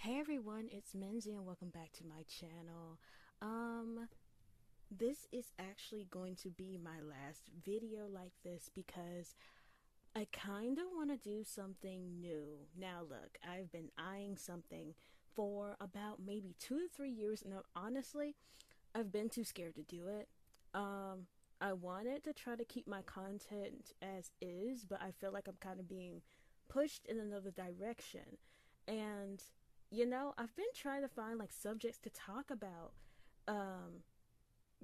Hey everyone, it's Menzie and welcome back to my channel. This is actually going to be my last video like this because I kind of want to do something new. Now look, I've been eyeing something for about maybe 2 to 3 years and honestly, I've been too scared to do it. I wanted to try to keep my content as is, but I feel like I'm kind of being pushed in another direction. And I've been trying to find like subjects to talk about um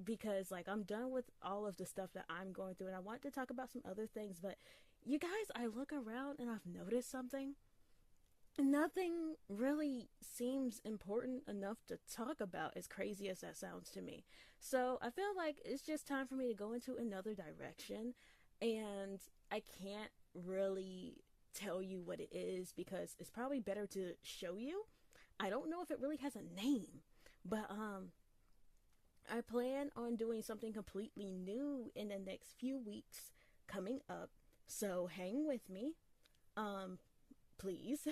because like I'm done with all of the stuff that I'm going through and I want to talk about some other things, but you guys, I look around and I've noticed something. Nothing really seems important enough to talk about, as crazy as that sounds to me. So I feel like it's just time for me to go into another direction, and I can't really tell you what it is because it's probably better to show you. I don't know if it really has a name, but I plan on doing something completely new in the next few weeks coming up. So hang with me. Um please.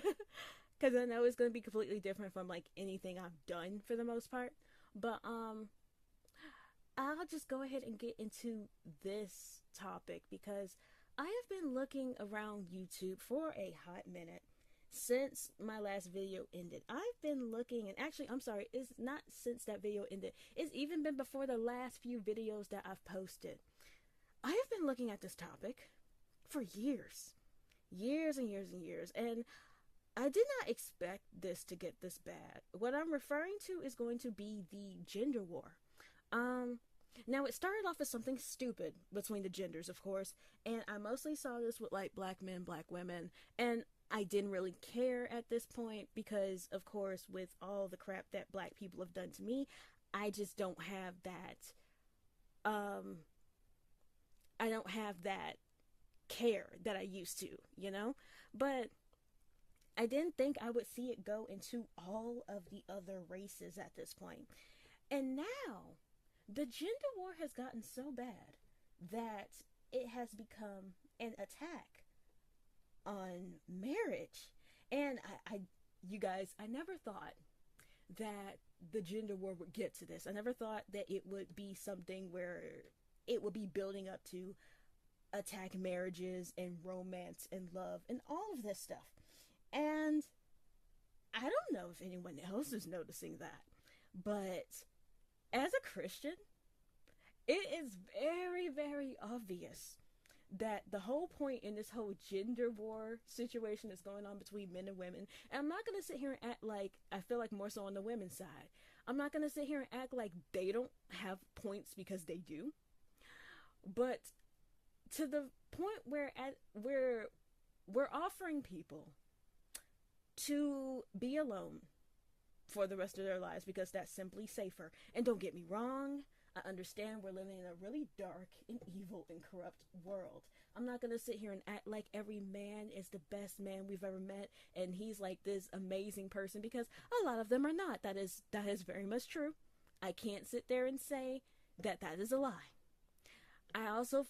Because I know it's going to be completely different from like anything I've done for the most part. But I'll just go ahead and get into this topic because I have been looking around YouTube for a hot minute since my last video ended. I've been looking, and actually, I'm sorry, it's not since that video ended. It's even been before the last few videos that I've posted. I have been looking at this topic for years. Years and years and years. And I did not expect this to get this bad. What I'm referring to is going to be the gender war. Um, Now it started off as something stupid between the genders, of course, and I mostly saw this with like black men, black women, and I didn't really care at this point because, of course, with all the crap that black people have done to me, I just don't have that. Um, I don't have that care that I used to. But I didn't think I would see it go into all of the other races at this point. And now the gender war has gotten so bad that it has become an attack on marriage. And you guys, I never thought that the gender war would get to this. I never thought that it would be something where it would be building up to attack marriages and romance and love and all of this stuff. And I don't know if anyone else is noticing that, but as a Christian, it is very, very obvious that the whole point in this whole gender war situation that's going on between men and women, and I'm not going to sit here and act like I feel like more so on the women's side. I'm not going to sit here and act like they don't have points because they do. But to the point where we're offering people to be alone for the rest of their lives because that's simply safer. And don't get me wrong, I understand we're living in a really dark and evil and corrupt world. I'm not going to sit here and act like every man is the best man we've ever met and he's like this amazing person, because a lot of them are not. That is very much true. I can't sit there and say that that is a lie. I also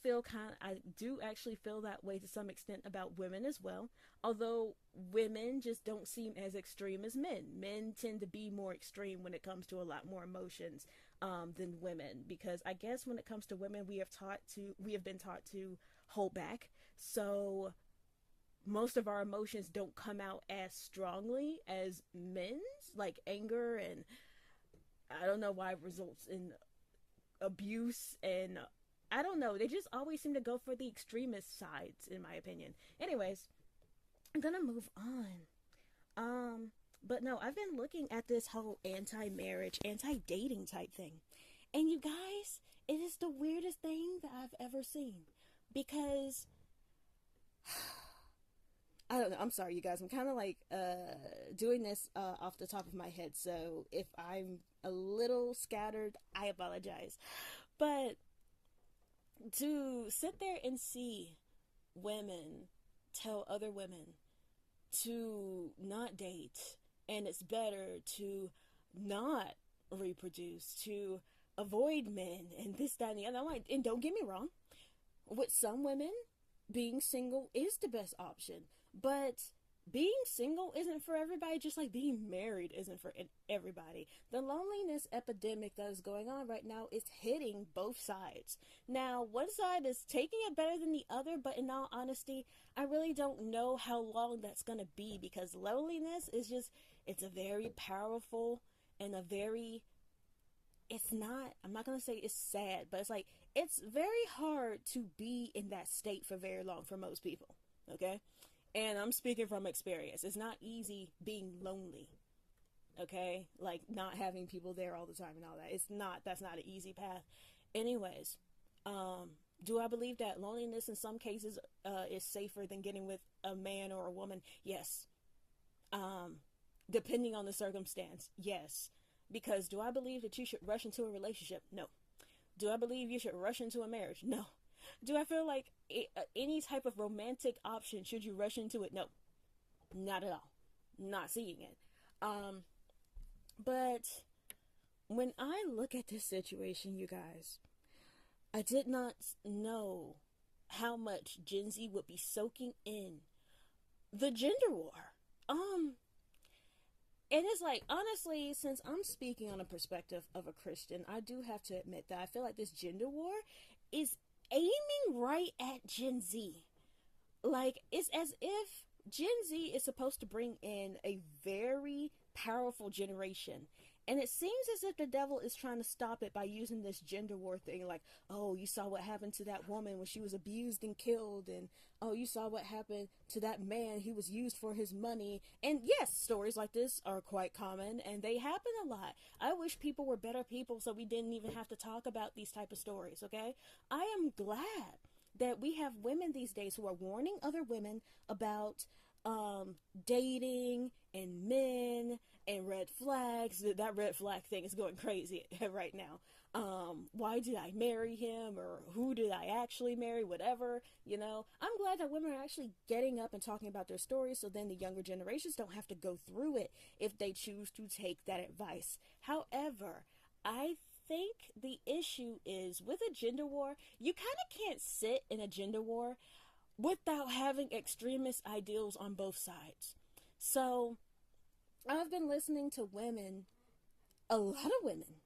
I do actually feel that way to some extent about women as well. Although women just don't seem as extreme as men. Men tend to be more extreme when it comes to a lot more emotions than women. Because I guess when it comes to women, we have been taught to hold back. So most of our emotions don't come out as strongly as men's, like anger, and I don't know why it results in abuse, and I don't know. They just always seem to go for the extremist sides, in my opinion. Anyways, I'm gonna move on. But no, I've been looking at this whole anti-marriage, anti-dating type thing. And you guys, it is the weirdest thing that I've ever seen. Because I don't know. I'm sorry, you guys. I'm kind of like doing this off the top of my head. So if I'm a little scattered, I apologize. But to sit there and see women tell other women to not date and it's better to not reproduce, to avoid men and this, that, and the other. I'm like, and don't get me wrong, with some women, being single is the best option. But being single isn't for everybody, just like being married isn't for everybody. The loneliness epidemic that is going on right now is hitting both sides. Now, one side is taking it better than the other, but in all honesty, I really don't know how long that's going to be, because loneliness is just, it's a very powerful and a very, it's not, I'm not going to say it's sad, but it's like, it's very hard to be in that state for very long for most people. Okay? And I'm speaking from experience. It's not easy being lonely. Okay? Like not having people there all the time and all that. That's not an easy path. Anyways, do I believe that loneliness in some cases is safer than getting with a man or a woman? Yes. Depending on the circumstance, yes. Because do I believe that you should rush into a relationship? No. Do I believe you should rush into a marriage? No. Do I feel like any type of romantic option, should you rush into it? No. Not at all. Not seeing it. But when I look at this situation, you guys, I did not know how much Gen Z would be soaking in the gender war. And it's like, honestly, since I'm speaking on a perspective of a Christian, I do have to admit that I feel like this gender war is aiming right at Gen Z. Like, it's as if Gen Z is supposed to bring in a very powerful generation. And it seems as if the devil is trying to stop it by using this gender war thing. Like, oh, you saw what happened to that woman when she was abused and killed. And, oh, you saw what happened to that man. He was used for his money. And yes, stories like this are quite common and they happen a lot. I wish people were better people so we didn't even have to talk about these type of stories, okay? I am glad that we have women these days who are warning other women about dating and men and red flags. That red flag thing is going crazy right now. Why did I marry him, or who did I actually marry, whatever, you know. I'm glad that women are actually getting up and talking about their stories, so then the younger generations don't have to go through it if they choose to take that advice. However, I think the issue is with a gender war, you kind of can't sit in a gender war without having extremist ideals on both sides. So I've been listening to women, a lot of women,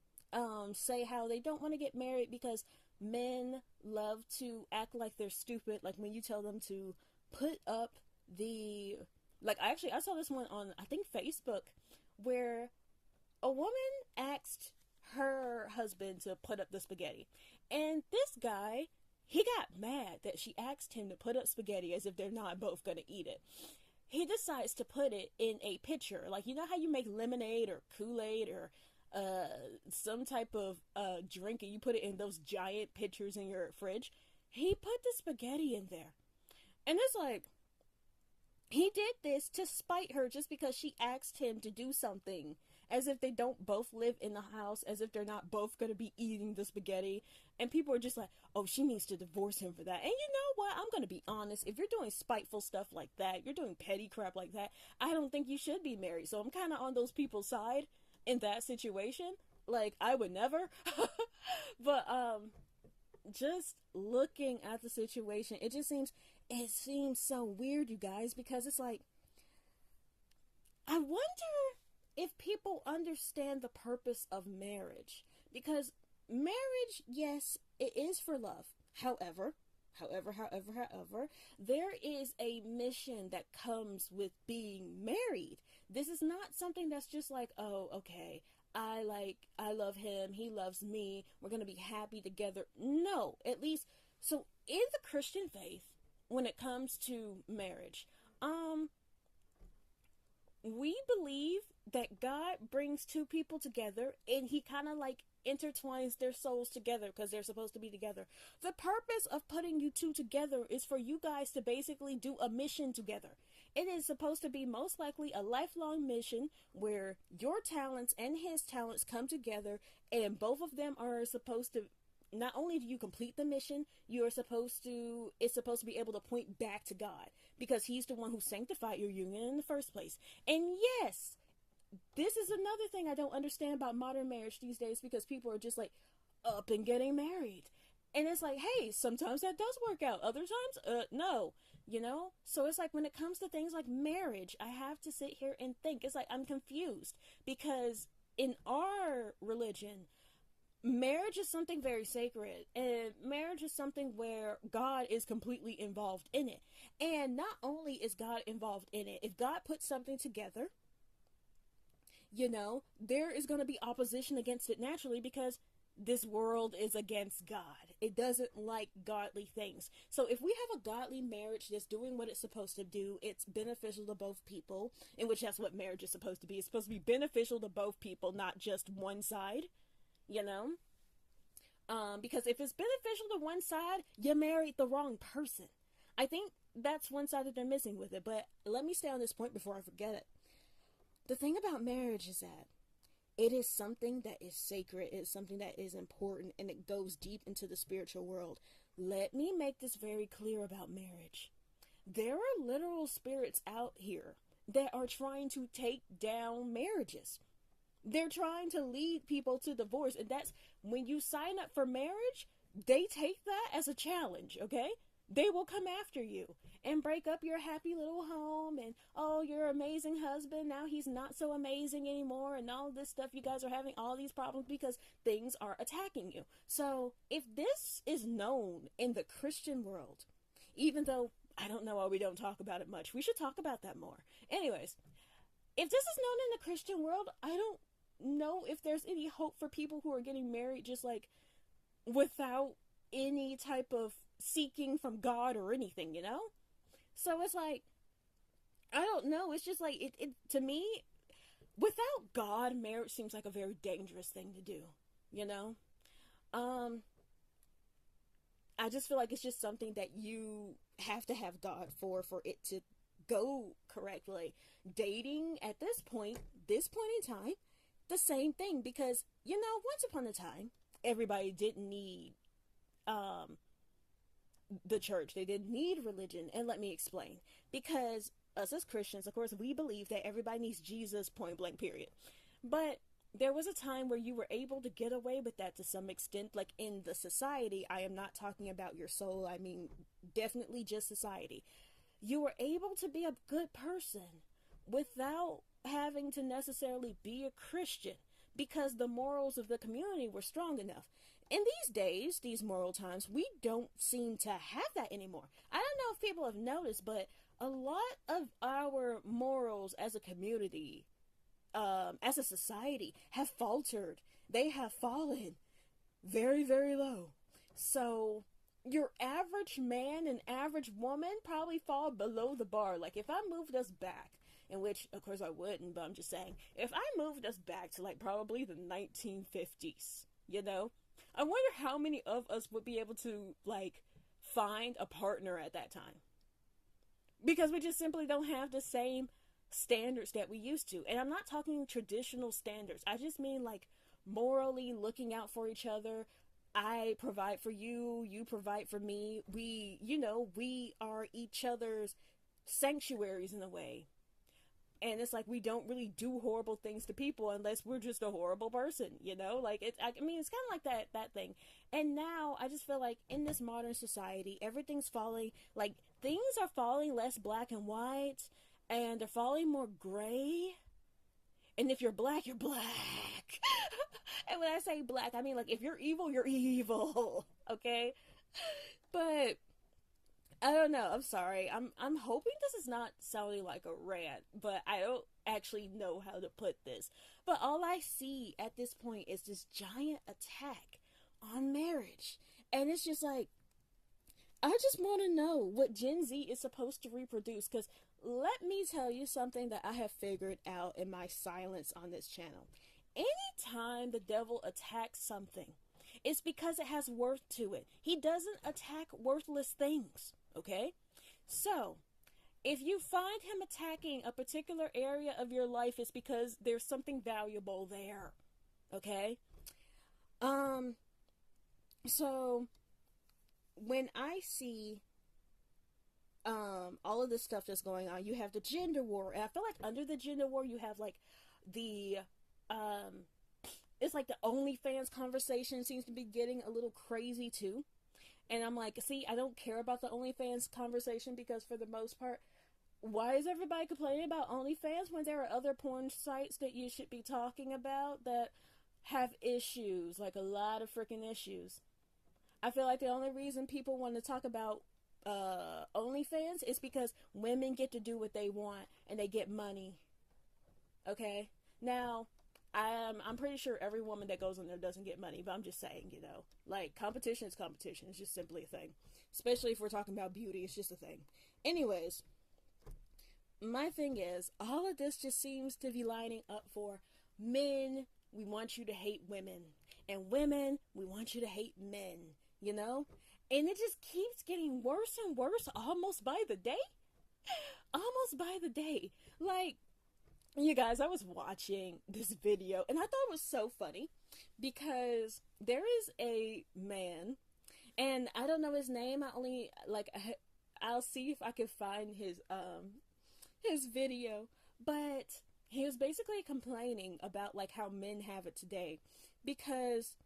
say how they don't want to get married because men love to act like they're stupid. Like when you tell them to put up the, like, I saw this one on, I think, Facebook, where a woman asked her husband to put up the spaghetti. And this guy, he got mad that she asked him to put up spaghetti as if they're not both going to eat it. He decides to put it in a pitcher. Like, you know how you make lemonade or Kool-Aid or some type of drink and you put it in those giant pitchers in your fridge? He put the spaghetti in there. And it's like, he did this to spite her just because she asked him to do something. As if they don't both live in the house, as if they're not both going to be eating the spaghetti. And people are just like, oh, she needs to divorce him for that. And you know what? I'm going to be honest. If you're doing spiteful stuff like that, you're doing petty crap like that, I don't think you should be married. So I'm kind of on those people's side in that situation. Like, I would never. But just looking at the situation, it seems so weird, you guys, because it's like, I wonder if people understand the purpose of marriage. Because marriage, yes, it is for love. However, there is a mission that comes with being married. This is not something that's just like, oh, okay, I love him, he loves me, we're going to be happy together. No, at least, so in the Christian faith, when it comes to marriage, we believe that God brings two people together and he kind of like intertwines their souls together because they're supposed to be together. The purpose of putting you two together is for you guys to basically do a mission together. It is supposed to be most likely a lifelong mission where your talents and his talents come together and both of them are supposed to, not only do you complete the mission, it's supposed to be able to point back to God because he's the one who sanctified your union in the first place. And yes, this is another thing I don't understand about modern marriage these days, because people are just like up and getting married. And it's like, hey, sometimes that does work out. Other times, no. You know? So it's like when it comes to things like marriage, I have to sit here and think. It's like I'm confused because in our religion, marriage is something very sacred, and marriage is something where God is completely involved in it. And not only is God involved in it, if God puts something together, you know, there is going to be opposition against it naturally because this world is against God. It doesn't like godly things. So if we have a godly marriage that's doing what it's supposed to do, it's beneficial to both people, in which that's what marriage is supposed to be. It's supposed to be beneficial to both people, not just one side, you know? Because if it's beneficial to one side, you married the wrong person. I think that's one side that they're missing with it. But let me stay on this point before I forget it. The thing about marriage is that it is something that is sacred. It's something that is important, and it goes deep into the spiritual world. Let me make this very clear about marriage. There are literal spirits out here that are trying to take down marriages. They're trying to lead people to divorce, and that's when you sign up for marriage, they take that as a challenge, okay? They will come after you and break up your happy little home, and oh, your amazing husband, now he's not so amazing anymore, and all this stuff. You guys are having all these problems because things are attacking you. So if this is known in the Christian world, even though I don't know why we don't talk about it much, we should talk about that more. Anyways, if this is known in the Christian world, I don't know if there's any hope for people who are getting married just like without any type of seeking from God or anything, you know? So it's like, I don't know. It's just like, it to me, without God, marriage seems like a very dangerous thing to do, you know? I just feel like it's just something that you have to have God for it to go correctly. Dating at this point in time, the same thing, because, you know, once upon a time, everybody didn't need the church. They didn't need religion. And let me explain. Because us as Christians, of course, we believe that everybody needs Jesus, point blank, period. But there was a time where you were able to get away with that to some extent, like in the society. I am not talking about your soul. I mean, definitely just society. You were able to be a good person without having to necessarily be a Christian because the morals of the community were strong enough. In these days, these moral times, we don't seem to have that anymore. I don't know if people have noticed, but a lot of our morals as a community, as a society, have faltered. They have fallen very, very low. So your average man and average woman probably fall below the bar. Like if I moved us back, in which, of course, I wouldn't, but I'm just saying, if I moved us back to like probably the 1950s, you know, I wonder how many of us would be able to like find a partner at that time, because we just simply don't have the same standards that we used to. And I'm not talking traditional standards. I just mean like morally looking out for each other. I provide for you, you provide for me. We, you know, we are each other's sanctuaries in a way. And it's like we don't really do horrible things to people unless we're just a horrible person, you know? Like, I mean, it's kind of like that thing. And now I just feel like in this modern society, everything's falling, like, things are falling less black and white, and they're falling more gray. And if you're black, you're black. And when I say black, I mean, like, if you're evil, you're evil, okay? But I don't know. I'm sorry. I'm hoping this is not sounding like a rant, but I don't actually know how to put this. But all I see at this point is this giant attack on marriage. And it's just like, I just want to know what Gen Z is supposed to reproduce. Because let me tell you something that I have figured out in my silence on this channel. Anytime the devil attacks something, it's because it has worth to it. He doesn't attack worthless things. Okay? So, if you find him attacking a particular area of your life, it's because there's something valuable there. Okay? So, when I see all of this stuff that's going on, you have the gender war, and I feel like under the gender war, you have like the, it's like the OnlyFans conversation seems to be getting a little crazy too. And I'm like, see, I don't care about the OnlyFans conversation because for the most part, why is everybody complaining about OnlyFans when there are other porn sites that you should be talking about that have issues, like a lot of freaking issues? I feel like the only reason people want to talk about OnlyFans is because women get to do what they want and they get money. Okay? Now, I'm pretty sure every woman that goes in there doesn't get money, but I'm just saying, you know, like, competition is competition. It's just simply a thing. Especially if we're talking about beauty, it's just a thing. Anyways, my thing is, all of this just seems to be lining up for men. We want you to hate women, and women, we want you to hate men, you know? And it just keeps getting worse and worse almost by the day. Almost by the day. Like, you guys, I was watching this video and I thought it was so funny because there is a man, and I don't know his name. I'll see if I can find his video, but he was basically complaining about like how men have it today because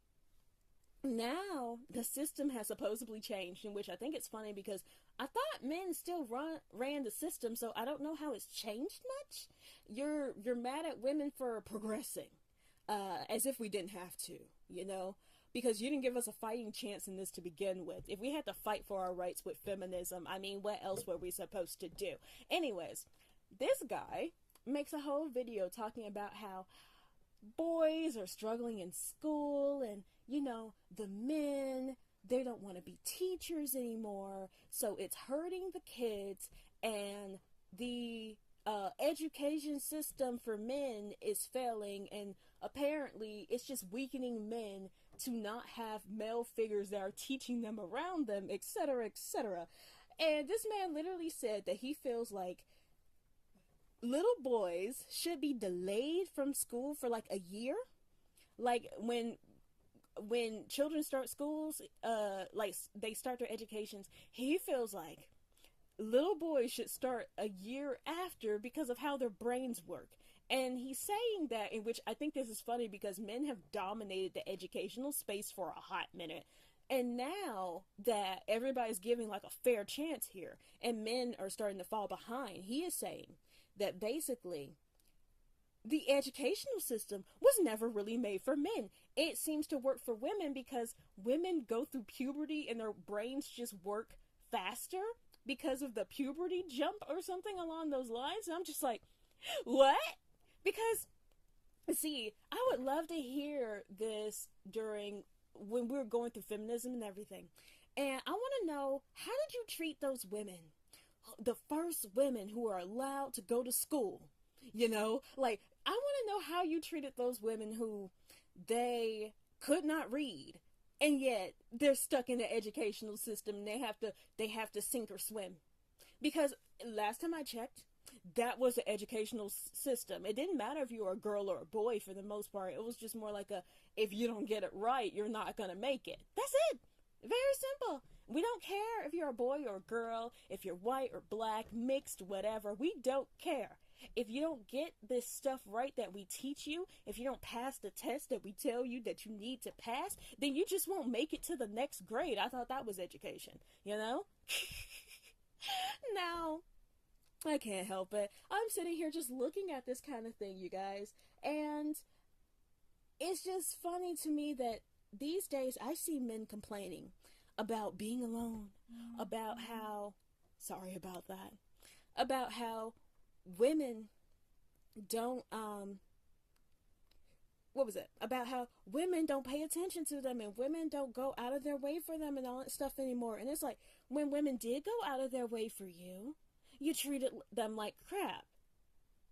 now the system has supposedly changed, in which I think it's funny because I thought men still ran the system, so I don't know how it's changed much. You're mad at women for progressing, as if we didn't have to, you know, because you didn't give us a fighting chance in this to begin with. If we had to fight for our rights with feminism, I mean, what else were we supposed to do? Anyways, this guy makes a whole video talking about how boys are struggling in school and, you know, the men, they don't want to be teachers anymore, so it's hurting the kids, and the education system for men is failing, and apparently it's just weakening men to not have male figures that are teaching them around them, etc., etc. And this man literally said that he feels like little boys should be delayed from school for like a year. Like when children start schools, like they start their educations, he feels like little boys should start a year after because of how their brains work. And he's saying that, in which I think this is funny because men have dominated the educational space for a hot minute. And now that everybody's giving like a fair chance here and men are starting to fall behind, he is saying that basically the educational system was never really made for men. It seems to work for women because women go through puberty and their brains just work faster because of the puberty jump or something along those lines. And I'm just like, what? Because, see, I would love to hear this during when we were going through feminism and everything. And I want to know, how did you treat those women? The first women who are allowed to go to school, you know? Like, I want to know how you treated those women who they could not read, and yet they're stuck in the educational system and they have to sink or swim. Because last time I checked, that was the educational system. It didn't matter if you were a girl or a boy for the most part. It was just more like if you don't get it right, you're not gonna make it. That's it. Very simple. We don't care if you're a boy or a girl, if you're white or black, mixed, whatever. We don't care. If you don't get this stuff right that we teach you, if you don't pass the test that we tell you that you need to pass, then you just won't make it to the next grade. I thought that was education, you know? Now, I can't help it. I'm sitting here just looking at this kind of thing, you guys, and it's just funny to me that these days I see men complaining about being alone, about how, sorry about that, about how women don't, what was it? About how women don't pay attention to them and women don't go out of their way for them and all that stuff anymore. And it's like, when women did go out of their way for you, you treated them like crap.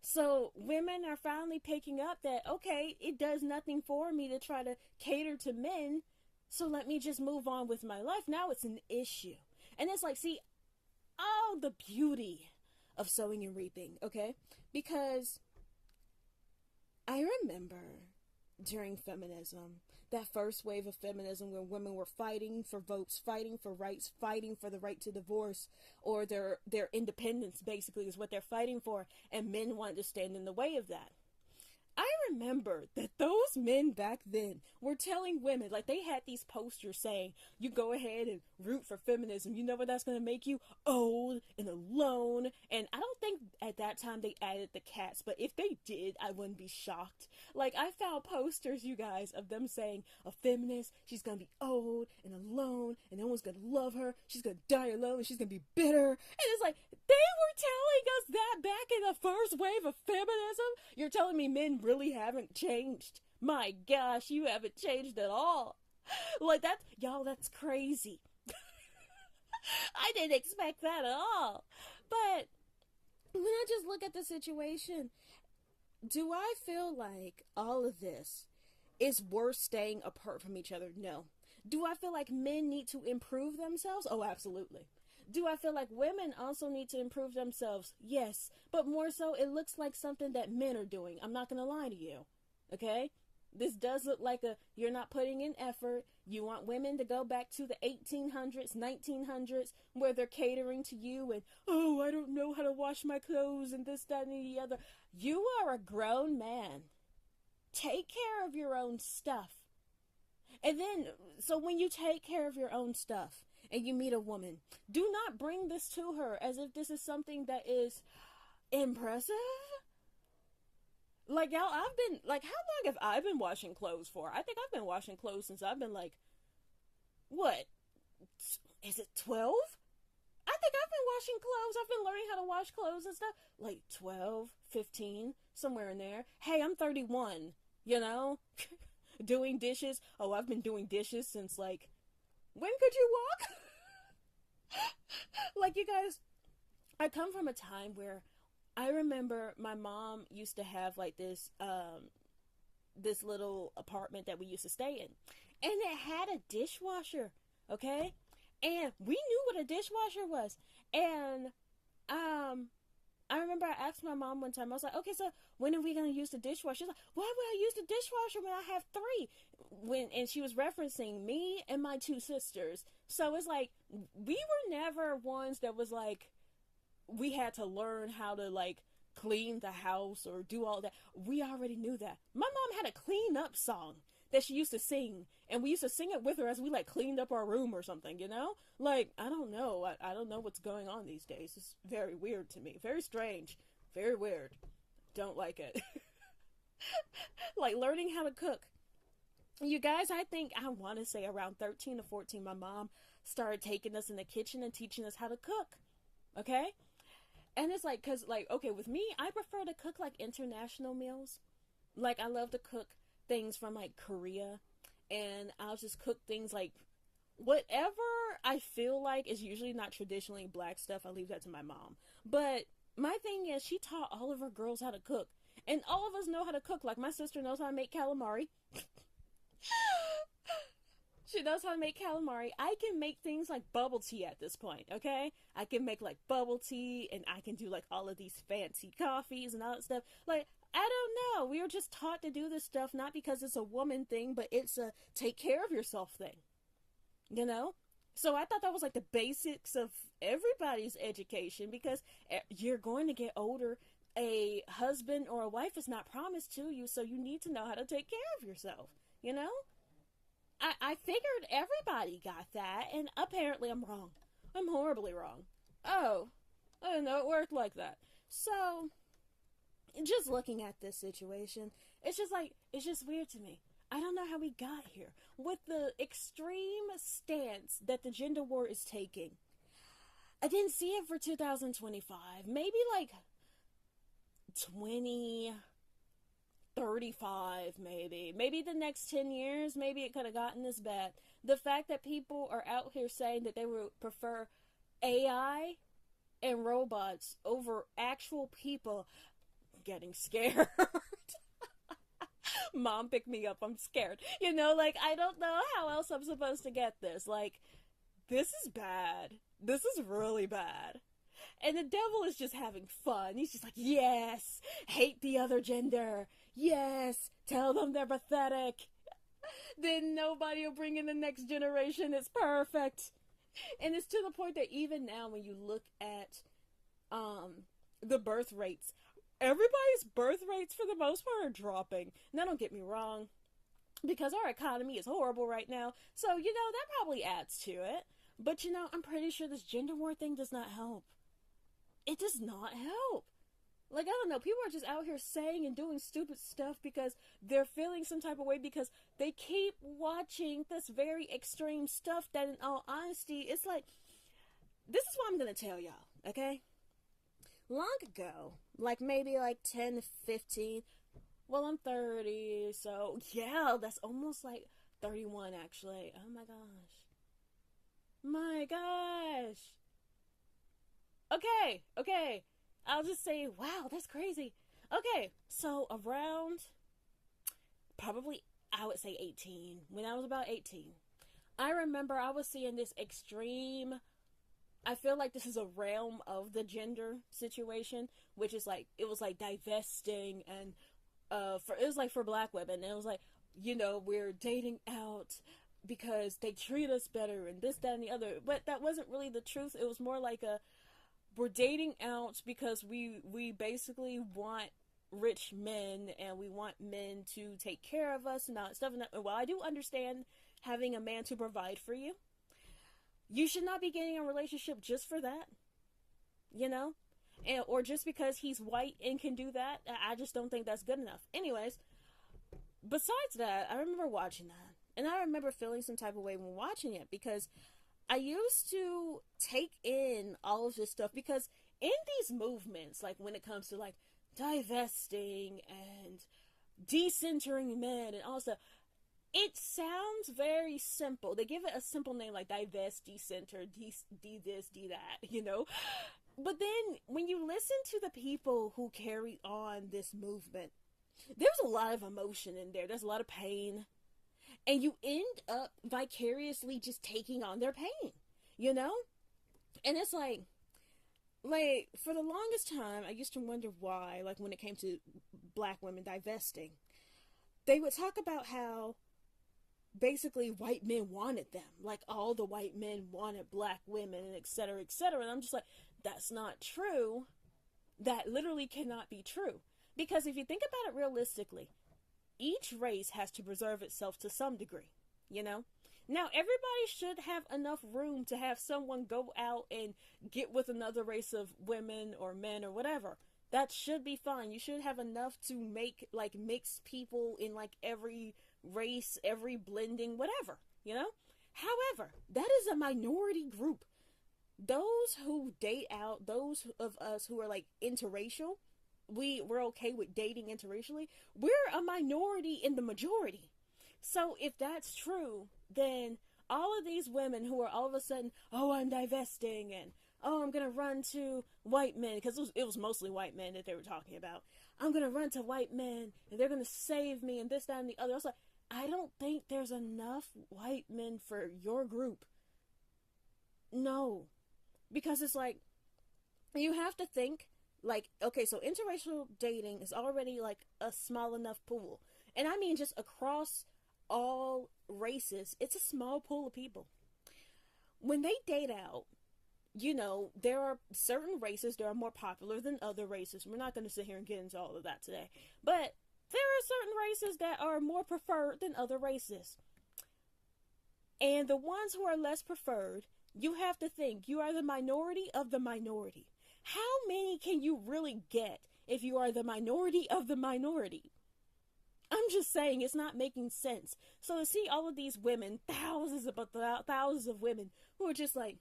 So women are finally picking up that, okay, it does nothing for me to try to cater to men, so let me just move on with my life. Now it's an issue. And it's like, see, all the beauty of sowing and reaping, okay? Because I remember during feminism, that first wave of feminism when women were fighting for votes, fighting for rights, fighting for the right to divorce, or their independence basically is what they're fighting for, and men wanted to stand in the way of that. I remember that those men back then were telling women, like they had these posters saying, you go ahead and root for feminism. You know what that's going to make you? Old and alone. And I don't think at that time they added the cats, but if they did, I wouldn't be shocked. Like I found posters, you guys, of them saying a feminist, she's going to be old and alone and no one's going to love her. She's going to die alone and she's going to be bitter. And it's like, they were telling us that back in the first wave of feminism. You're telling me men really haven't changed? My gosh, you haven't changed at all. Like that, y'all, that's crazy. I didn't expect that at all. But when I just look at the situation, do I feel like all of this is worth staying apart from each other? No. Do I feel like men need to improve themselves? Oh, absolutely. Do I feel like women also need to improve themselves? Yes. But more so, it looks like something that men are doing. I'm not going to lie to you. Okay? This does look like you're not putting in effort. You want women to go back to the 1800s, 1900s, where they're catering to you and, oh, I don't know how to wash my clothes and this, that, and the other. You are a grown man. Take care of your own stuff. And then, so when you take care of your own stuff and you meet a woman, do not bring this to her as if this is something that is impressive. Like, y'all, I've been, like, how long have I been washing clothes for? I think I've been washing clothes since I've been, like, what? Is it 12? I think I've been washing clothes. I've been learning how to wash clothes and stuff. Like, 12, 15, somewhere in there. Hey, I'm 31, you know? Doing dishes. Oh, I've been doing dishes since, like, when could you walk? Like, you guys, I come from a time where I remember my mom used to have like this little apartment that we used to stay in, and it had a dishwasher, okay? And we knew what a dishwasher was. And I remember I asked my mom one time, I was like, okay, so when are we going to use the dishwasher? She's like, why would I use the dishwasher when I have 3? And she was referencing me and my 2 sisters. So it's like, we were never ones that was like, we had to learn how to like clean the house or do all that. We already knew that. My mom had a clean up song that she used to sing, and we used to sing it with her as we like cleaned up our room or something, you know? Like, I don't know. I don't know what's going on these days. It's very weird to me. Very strange. Very weird. Don't like it. Like learning how to cook. You guys, I think I want to say around 13 to 14, my mom started taking us in the kitchen and teaching us how to cook. Okay? And it's like, cause like, okay, with me, I prefer to cook like international meals. Like, I love to cook things from like Korea, and I'll just cook things like whatever I feel like is usually not traditionally black stuff. I leave that to my mom. But my thing is, she taught all of her girls how to cook, and all of us know how to cook. Like, my sister knows how to make calamari. She knows how to make calamari. I can make things like bubble tea at this point, okay? I can make like bubble tea, and I can do like all of these fancy coffees and all that stuff. Like, I don't know. We were just taught to do this stuff, not because it's a woman thing, but it's a take care of yourself thing. You know? So I thought that was like the basics of everybody's education, because you're going to get older. A husband or a wife is not promised to you, so you need to know how to take care of yourself, you know? I figured everybody got that, and apparently I'm wrong. I'm horribly wrong. Oh, I didn't know it worked like that. So, just looking at this situation, it's just weird to me. I don't know how we got here. With the extreme stance that the gender war is taking, I didn't see it for 2025. Maybe like 35, maybe the next 10 years, maybe it could have gotten this bad. The fact that people are out here saying that they would prefer AI and robots over actual people, getting scared. Mom, pick me up, I'm scared. You know, like, I don't know how else I'm supposed to get this. Like, this is bad. This is really bad. And the devil is just having fun. He's just like, yes, hate the other gender. Yes, tell them they're pathetic. Then nobody will bring in the next generation. It's perfect. And it's to the point that even now when you look at the birth rates, everybody's birth rates for the most part are dropping. Now, don't get me wrong, because our economy is horrible right now, so, that probably adds to it. But, I'm pretty sure this gender war thing does not help. It does not help. Like, I don't know, people are just out here saying and doing stupid stuff because they're feeling some type of way because they keep watching this very extreme stuff that, in all honesty, it's like, this is what I'm gonna tell y'all, okay? Long ago, like maybe like 10 to 15, well, I'm 30, so yeah, that's almost like 31 actually. Oh my gosh. My gosh. Okay. I'll just say, wow, that's crazy. Okay, so around probably, I would say 18. When I was about 18, I remember I was seeing this extreme, I feel like this is a realm of the gender situation, which is like, it was like divesting, and it was like for black women, and it was like, we're dating out because they treat us better and this, that, and the other. But that wasn't really the truth. It was more like we're dating out because we basically want rich men, and we want men to take care of us and all that stuff. And while I do understand having a man to provide for you, you should not be getting a relationship just for that, or just because he's white and can do that. I just don't think that's good enough. Anyways, besides that, I remember watching that, and I remember feeling some type of way when watching it, because I used to take in all of this stuff, because in these movements, like when it comes to like divesting and decentering men and all stuff, it sounds very simple. They give it a simple name like divest, decenter, de this, de that, But then when you listen to the people who carry on this movement, there's a lot of emotion in there. There's a lot of pain. And you end up vicariously just taking on their pain, And it's like for the longest time, I used to wonder why, like when it came to black women divesting, they would talk about how basically white men wanted them. Like all the white men wanted black women, and et cetera, et cetera. And I'm just like, that's not true. That literally cannot be true. Because if you think about it realistically, each race has to preserve itself to some degree, Now, everybody should have enough room to have someone go out and get with another race of women or men or whatever. That should be fine. You should have enough to make, like, mixed people in, like, every race, every blending, whatever, However, that is a minority group. Those who date out, those of us who are, like, interracial, we're okay with dating interracially, we're a minority in the majority. So if that's true, then all of these women who are all of a sudden, oh, I'm divesting, and oh, I'm gonna run to white men, because it was mostly white men that they were talking about. I'm gonna run to white men, and they're gonna save me, and this, that, and the other. I was like, I don't think there's enough white men for your group. No. Because it's like, you have to think, like, okay, so interracial dating is already like a small enough pool. And I mean just across all races, it's a small pool of people. When they date out, there are certain races that are more popular than other races. We're not going to sit here and get into all of that today. But there are certain races that are more preferred than other races. And the ones who are less preferred, you have to think, you are the minority of the minority. How many can you really get if you are the minority of the minority? I'm just saying, it's not making sense. So to see all of these women, thousands of women who are just like,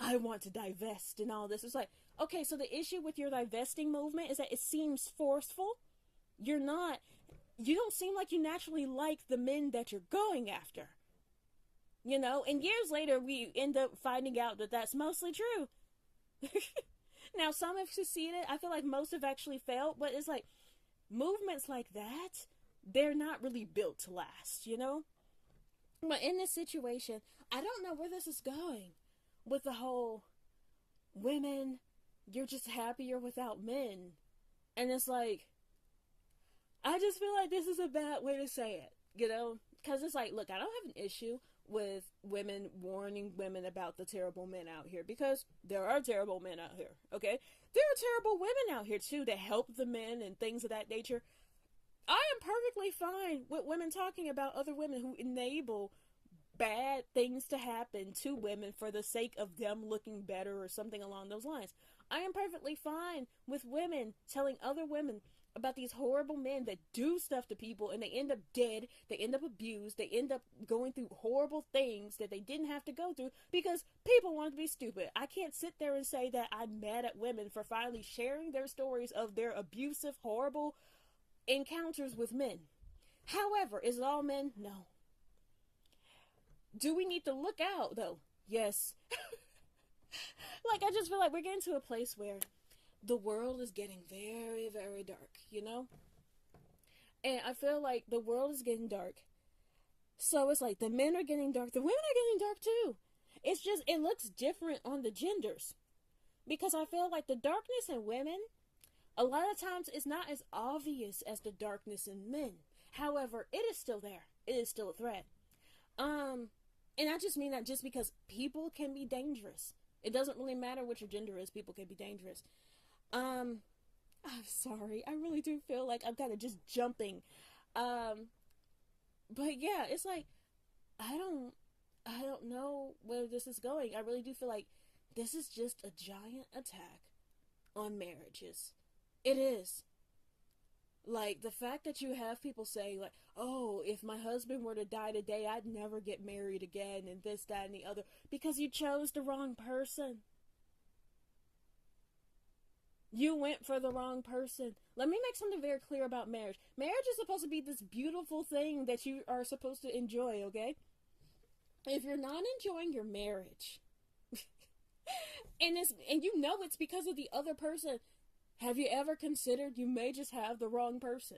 I want to divest and all this. It's like, okay, so the issue with your divesting movement is that it seems forceful. You don't seem like you naturally like the men that you're going after. And years later, we end up finding out that that's mostly true. Now, some have succeeded. I feel like most have actually failed, but it's like, movements like that, they're not really built to last, But in this situation, I don't know where this is going with the whole women, you're just happier without men. And it's like, I just feel like this is a bad way to say it, Because it's like, look, I don't have an issue with women warning women about the terrible men out here, because there are terrible men out here, okay? There are terrible women out here too that help the men and things of that nature. I am perfectly fine with women talking about other women who enable bad things to happen to women for the sake of them looking better or something along those lines. I am perfectly fine with women telling other women about these horrible men that do stuff to people and they end up dead, they end up abused, they end up going through horrible things that they didn't have to go through because people want to be stupid. I can't sit there and say that I'm mad at women for finally sharing their stories of their abusive, horrible encounters with men. However, is it all men? No. Do we need to look out, though? Yes. Like, I just feel like we're getting to a place where the world is getting very, very dark, you know? And I feel like the world is getting dark. So it's like the men are getting dark, the women are getting dark too. It's just, it looks different on the genders. Because I feel like the darkness in women, a lot of times, it's not as obvious as the darkness in men. However, it is still there. It is still a threat. And I just mean that just because people can be dangerous. It doesn't really matter what your gender is. People can be dangerous. I'm sorry. I really do feel like I'm kind of just jumping. But yeah, it's like, I don't know where this is going. I really do feel like this is just a giant attack on marriages. It is. Like, the fact that you have people saying, like, oh, if my husband were to die today, I'd never get married again, and this, that, and the other, because you chose the wrong person. You went for the wrong person. Let me make something very clear about marriage. Marriage is supposed to be this beautiful thing that you are supposed to enjoy, okay? If you're not enjoying your marriage, and you know it's because of the other person, have you ever considered you may just have the wrong person?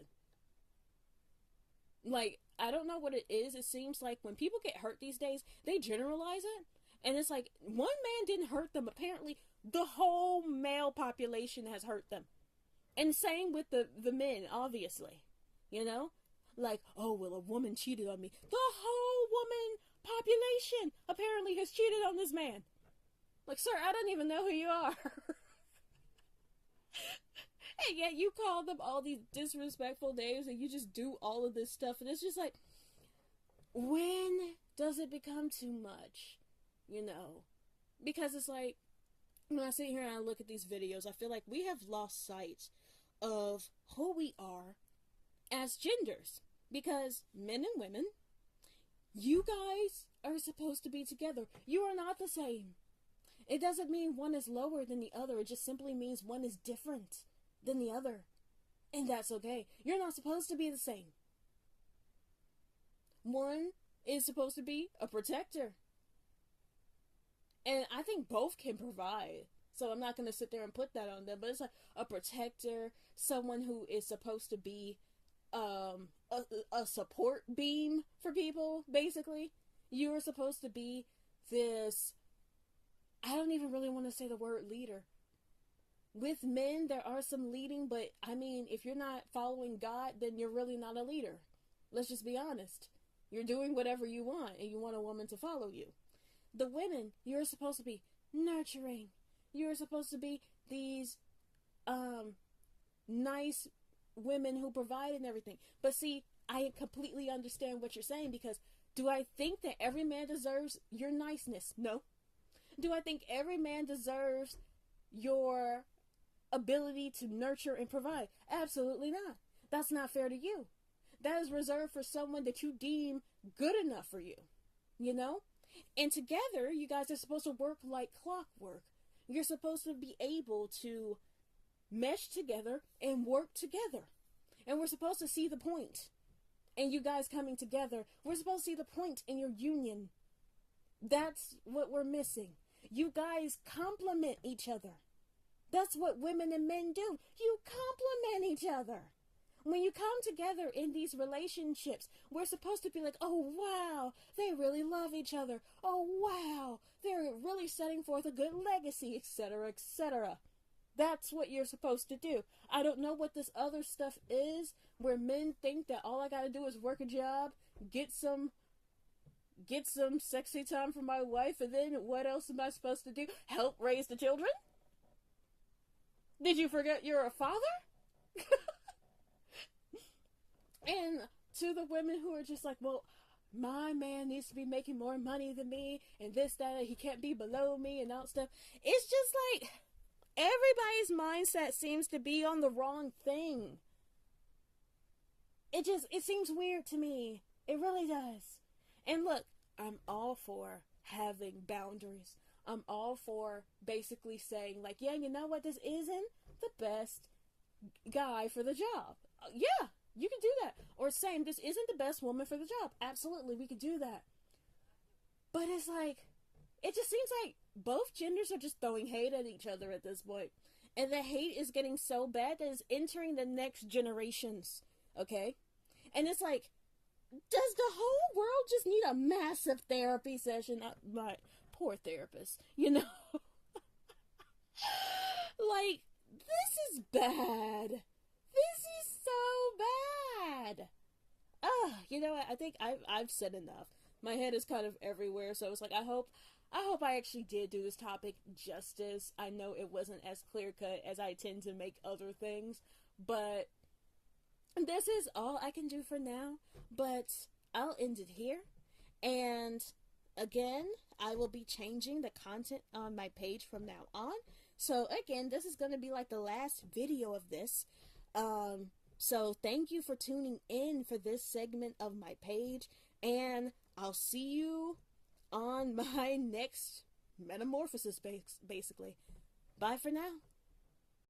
Like, I don't know what it is. It seems like when people get hurt these days, they generalize it. And it's like, one man didn't hurt them. Apparently, the whole male population has hurt them. And same with the men, obviously. You know? Like, oh, well, a woman cheated on me. The whole woman population apparently has cheated on this man. Like, sir, I don't even know who you are. And yet you call them all these disrespectful names and you just do all of this stuff. And it's just like, when does it become too much? You know? Because it's like, when I sit here and I look at these videos, I feel like we have lost sight of who we are as genders. Because men and women, you guys are supposed to be together. You are not the same. It doesn't mean one is lower than the other. It just simply means one is different than the other. And that's okay. You're not supposed to be the same. One is supposed to be a protector. And I think both can provide. So I'm not going to sit there and put that on them. But it's like a protector, someone who is supposed to be a support beam for people, basically. You are supposed to be this, I don't even really want to say the word leader. With men, there are some leading, but I mean, if you're not following God, then you're really not a leader. Let's just be honest. You're doing whatever you want, and you want a woman to follow you. The women, you're supposed to be nurturing. You're supposed to be these nice women who provide and everything. But see, I completely understand what you're saying, because do I think that every man deserves your niceness? No. Do I think every man deserves your ability to nurture and provide? Absolutely not. That's not fair to you. That is reserved for someone that you deem good enough for you. You know? And together, you guys are supposed to work like clockwork. You're supposed to be able to mesh together and work together. And we're supposed to see the point. And you guys coming together, we're supposed to see the point in your union. That's what we're missing. You guys complement each other. That's what women and men do. You complement each other. When you come together in these relationships, we're supposed to be like, oh, wow, they really love each other. Oh, wow, they're really setting forth a good legacy, etc., etc. That's what you're supposed to do. I don't know what this other stuff is, where men think that all I gotta do is work a job, get some get some sexy time for my wife, and then what else am I supposed to do? Help raise the children? Did you forget you're a father? And to the women who are just like, well, my man needs to be making more money than me, and this, that, he can't be below me, and all stuff. It's just like, everybody's mindset seems to be on the wrong thing. It seems weird to me. It really does. And look, I'm all for having boundaries. I'm all for basically saying, like, yeah, you know what, this isn't the best guy for the job. Yeah, you can do that. Or saying, this isn't the best woman for the job. Absolutely, we could do that. But it's like, it just seems like both genders are just throwing hate at each other at this point. And the hate is getting so bad that it's entering the next generations. Okay? And it's like, does the whole world just need a massive therapy session? My poor therapist, you know? Like, this is bad. This is so bad. You know what? I think I've said enough. My head is kind of everywhere, so it's like, I hope I actually did do this topic justice. I know it wasn't as clear cut as I tend to make other things, but this is all I can do for now. But I'll end it here. And again, I will be changing the content on my page from now on. So again, this is going to be like the last video of this. So thank you for tuning in for this segment of my page, and I'll see you on my next metamorphosis, basically. Bye for now.